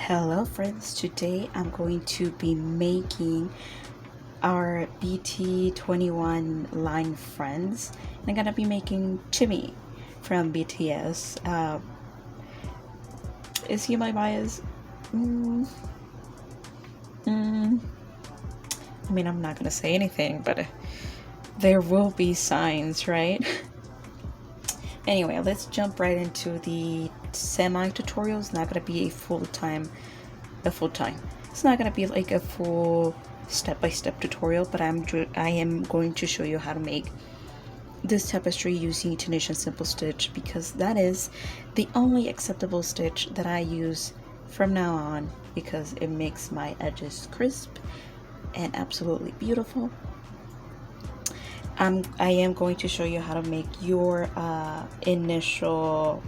Hello friends, today I'm going to be making our BT21 line friends. And I'm gonna be making Chimmy from BTS. Is he my bias? I mean, I'm not gonna say anything, but there will be signs, right? Anyway, let's jump right into the semi-tutorial. It's not gonna be a full-time. It's not gonna be like a full step-by-step tutorial, but I am going to show you how to make this tapestry using Tunisian simple stitch, because that is the only acceptable stitch that I use from now on, because it makes my edges crisp and absolutely beautiful. I am going to show you how to make your initial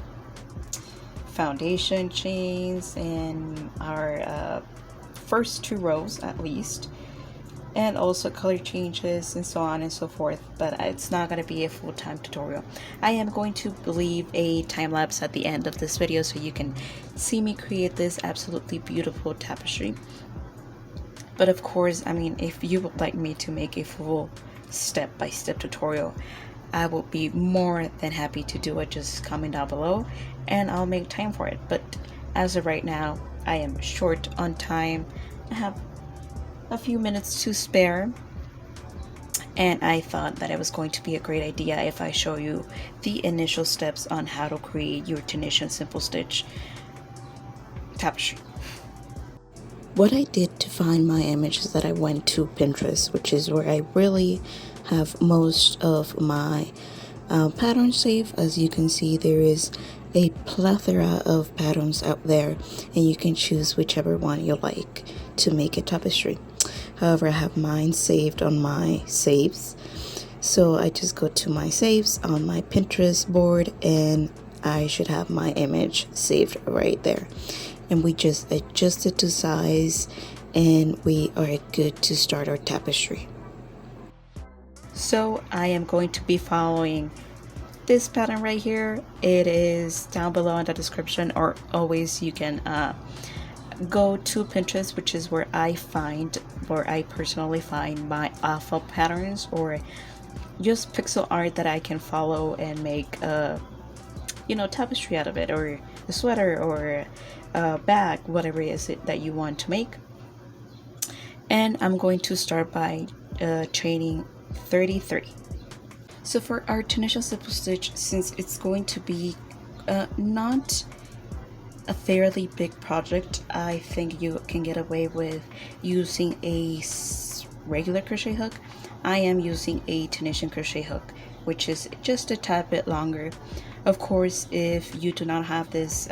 foundation chains in our first 2 rows at least, and also color changes and so on and so forth, but it's not going to be a full-time tutorial. I am going to leave a time lapse at the end of this video so you can see me create this absolutely beautiful tapestry. But of course, I mean, if you would like me to make a full step-by-step tutorial, I will be more than happy to do it. Just comment down below and I'll make time for it. But as of right now, I am short on time. I have a few minutes to spare, and I thought that it was going to be a great idea if I show you the initial steps on how to create your Tunisian simple stitch tapestry. What I did to find my image is that I went to Pinterest, which is where I really have most of my patterns saved. As you can see, there is a plethora of patterns out there, and you can choose whichever one you like to make a tapestry. However, I have mine saved on my saves, so I just go to my saves on my Pinterest board and I should have my image saved right there, and we just adjust it to size and we are good to start our tapestry. So I am going to be following this pattern right here. It is down below in the description, or always you can go to Pinterest, which is where I personally find my alpha patterns, or just pixel art that I can follow and make a tapestry out of it, or a sweater, or a bag, whatever it is that you want to make. And I'm going to start by chaining 33. So for our Tunisian simple stitch, since it's going to be not a fairly big project, I think you can get away with using a regular crochet hook. I am using a Tunisian crochet hook, which is just a tad bit longer. Of course, if you do not have this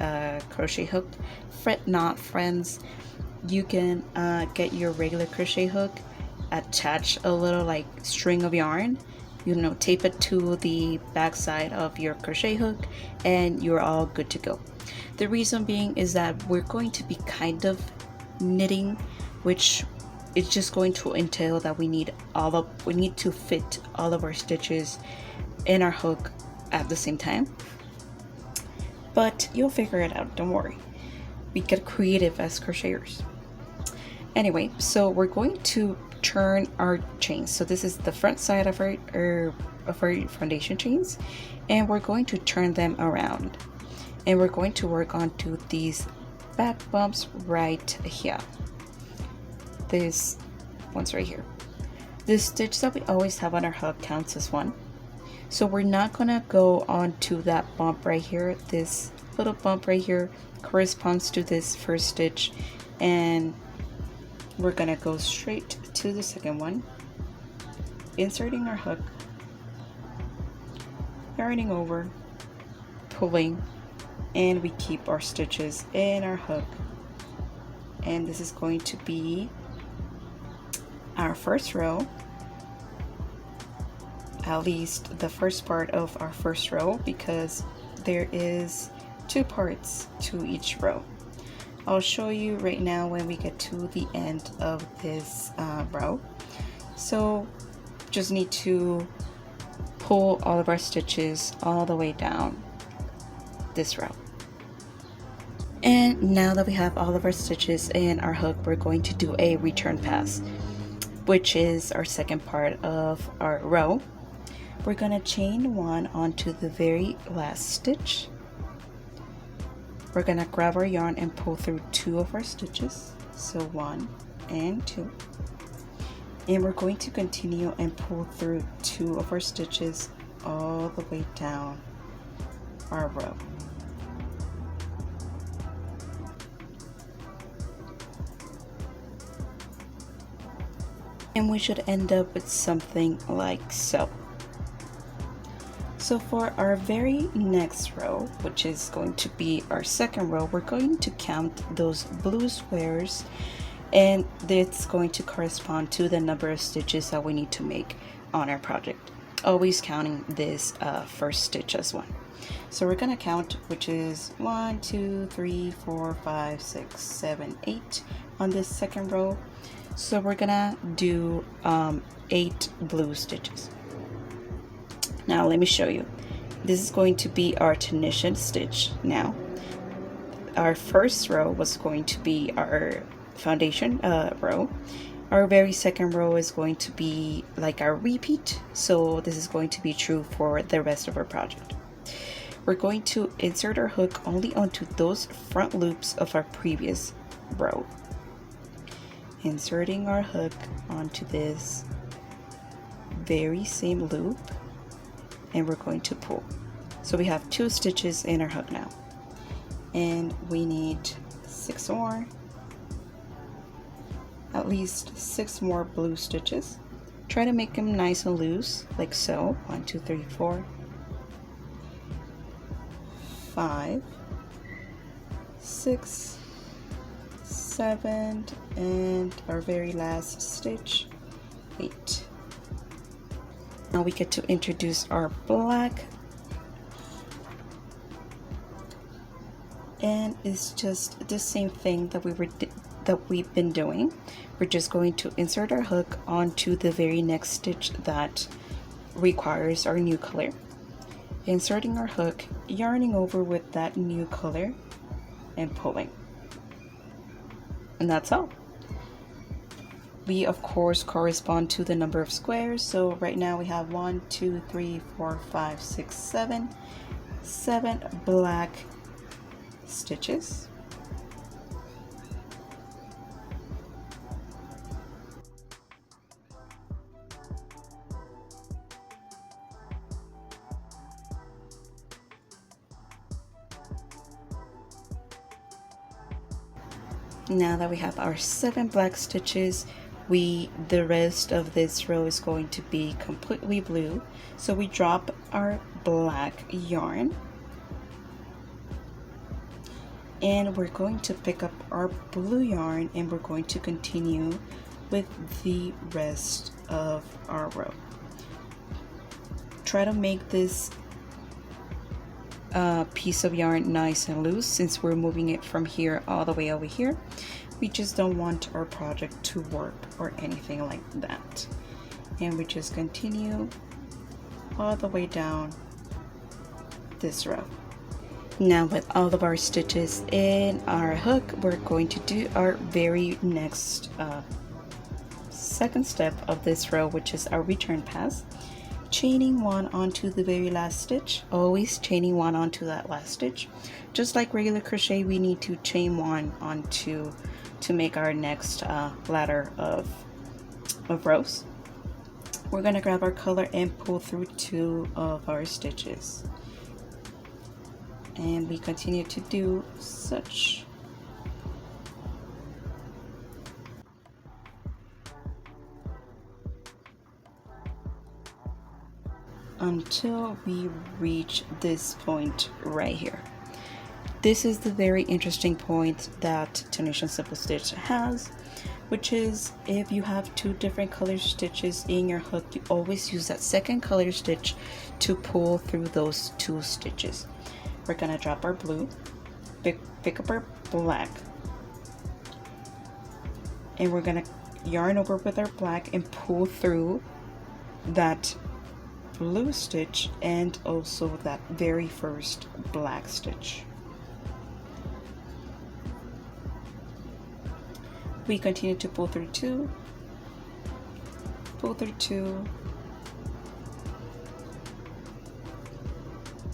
crochet hook, fret not, friends. You can get your regular crochet hook, attach a little like string of yarn, tape it to the back side of your crochet hook, and you're all good to go. The reason being is that we're going to be kind of knitting, which is just going to entail that we need to fit all of our stitches in our hook at the same time. But you'll figure it out, don't worry. We get creative as crocheters. Anyway, so we're going to turn our chains. So this is the front side of our foundation chains, and we're going to turn them around, and we're going to work onto these back bumps right here. This one's right here. This stitch that we always have on our hook counts as 1. So we're not gonna go onto that bump right here. This little bump right here corresponds to this first stitch, and we're gonna go straight to the second one, inserting our hook, yarning over, pulling, and we keep our stitches in our hook. And this is going to be our first row, at least the first part of our first row, because there is 2 parts to each row. I'll show you right now when we get to the end of this row. So just need to pull all of our stitches all the way down this row. And now that we have all of our stitches in our hook, we're going to do a return pass, which is our second part of our row. We're going to chain one onto the very last stitch. We're going to grab our yarn and pull through two of our stitches, so 1 and 2. And we're going to continue and pull through two of our stitches all the way down our row. And we should end up with something like so. So for our very next row, which is going to be our second row, we're going to count those blue squares, and it's going to correspond to the number of stitches that we need to make on our project, always counting this first stitch as one. So we're going to count, which is 1 2 3 4 5 6 7 8 on this second row. So we're gonna do 8 blue stitches. Now let me show you. This is going to be our Tunisian stitch. Now our first row was going to be our foundation row. Our very second row is going to be like our repeat, so this is going to be true for the rest of our project. We're going to insert our hook only onto those front loops of our previous row. Inserting our hook onto this very same loop, and we're going to pull. So we have 2 stitches in our hook now, and we need 6 more, at least 6 more blue stitches. Try to make them nice and loose, like so. 1 2 3 4 5 6 7, and our very last stitch, 8. Now we get to introduce our black, and it's just the same thing that we've been doing. We're just going to insert our hook onto the very next stitch that requires our new color, inserting our hook, yarning over with that new color, and pulling. And that's all. We of course correspond to the number of squares, so right now we have 1 2 3 4 5 6 7 black stitches. Now that we have our 7 black stitches, the rest of this row is going to be completely blue. So we drop our black yarn, and we're going to pick up our blue yarn, and we're going to continue with the rest of our row. Try to make this piece of yarn nice and loose, since we're moving it from here all the way over here. We just don't want our project to warp or anything like that, and we just continue all the way down this row. Now with all of our stitches in our hook, we're going to do our very next second step of this row, which is our return pass. Chaining one onto the very last stitch, always chaining one onto that last stitch. Just like regular crochet, we need to chain one onto to make our next ladder of rows. We're going to grab our color and pull through 2 of our stitches, and we continue to do such. Until we reach this point right here. This is the very interesting point that Tunisian simple stitch has, which is if you have 2 different color stitches in your hook, you always use that second color stitch to pull through those 2 stitches. We're gonna drop our blue, pick up our black, and we're gonna yarn over with our black and pull through that blue stitch and also that very first black stitch. We continue to pull through 2,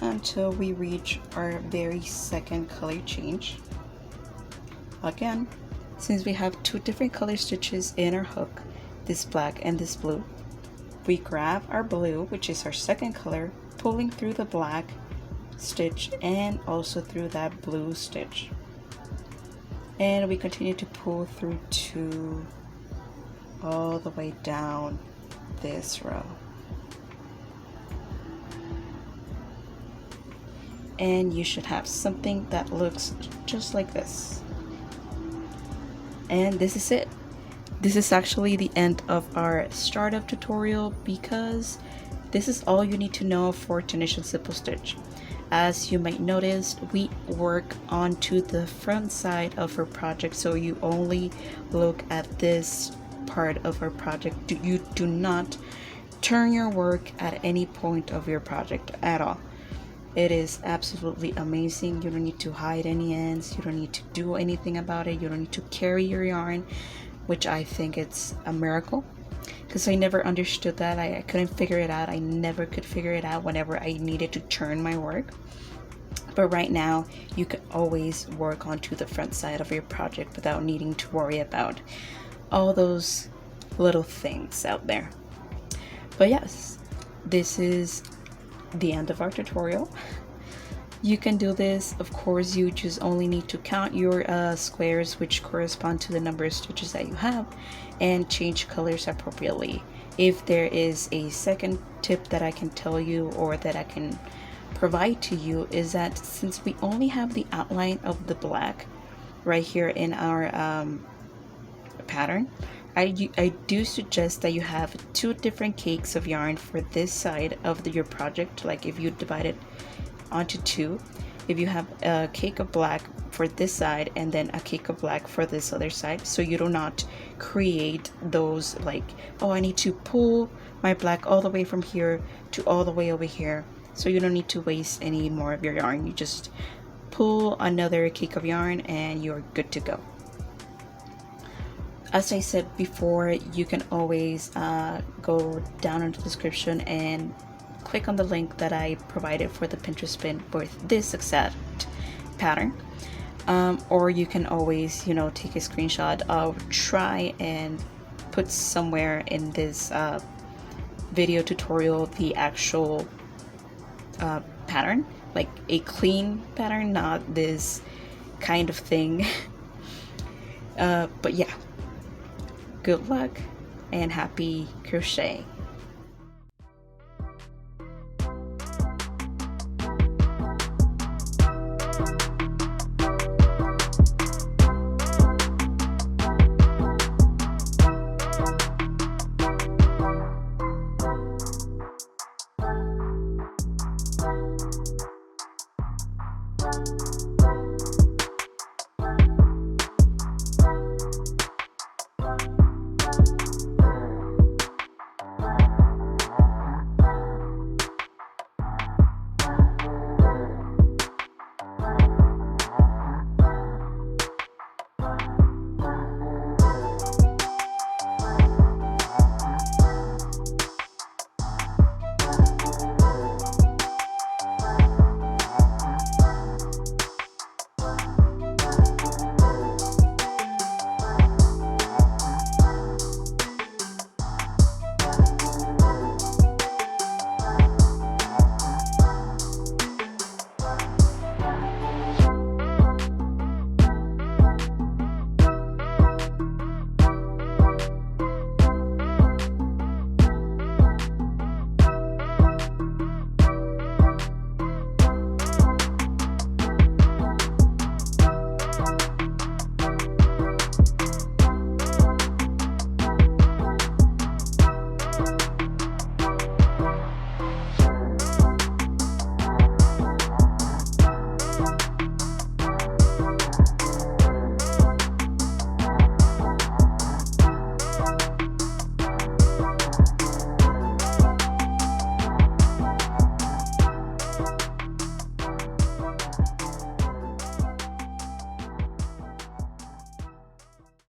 until we reach our very second color change. Again, since we have 2 different color stitches in our hook, this black and this blue, we grab our blue, which is our second color, pulling through the black stitch and also through that blue stitch, and we continue to pull through 2 all the way down this row. And you should have something that looks just like this. And this is it. This is actually the end of our startup tutorial, because this is all you need to know for Tunisian simple stitch. As you might notice, we work onto the front side of our project, so you only look at this part of our project. You do not turn your work at any point of your project at all. It is absolutely amazing. You don't need to hide any ends, you don't need to do anything about it, you don't need to carry your yarn, which I think it's a miracle, because I never understood that. I couldn't figure it out. I never could figure it out whenever I needed to turn my work. But right now you can always work onto the front side of your project without needing to worry about all those little things out there. But yes, this is the end of our tutorial. You can do this, of course. You just only need to count your squares, which correspond to the number of stitches that you have, and change colors appropriately. If there is a second tip that I can tell you, or that I can provide to you, is that since we only have the outline of the black right here in our pattern, I do suggest that you have 2 different cakes of yarn for this side of your project. Like if you divide it onto 2, if you have a cake of black for this side and then a cake of black for this other side, so you do not create those like, oh, I need to pull my black all the way from here to all the way over here. So you don't need to waste any more of your yarn. You just pull another cake of yarn and you're good to go. As I said before, you can always go down in the description and click on the link that I provided for the Pinterest pin with this exact pattern, or you can always, you know, take a screenshot of, try and put somewhere in this video tutorial the actual pattern, like a clean pattern, not this kind of thing. But yeah, good luck and happy crochet.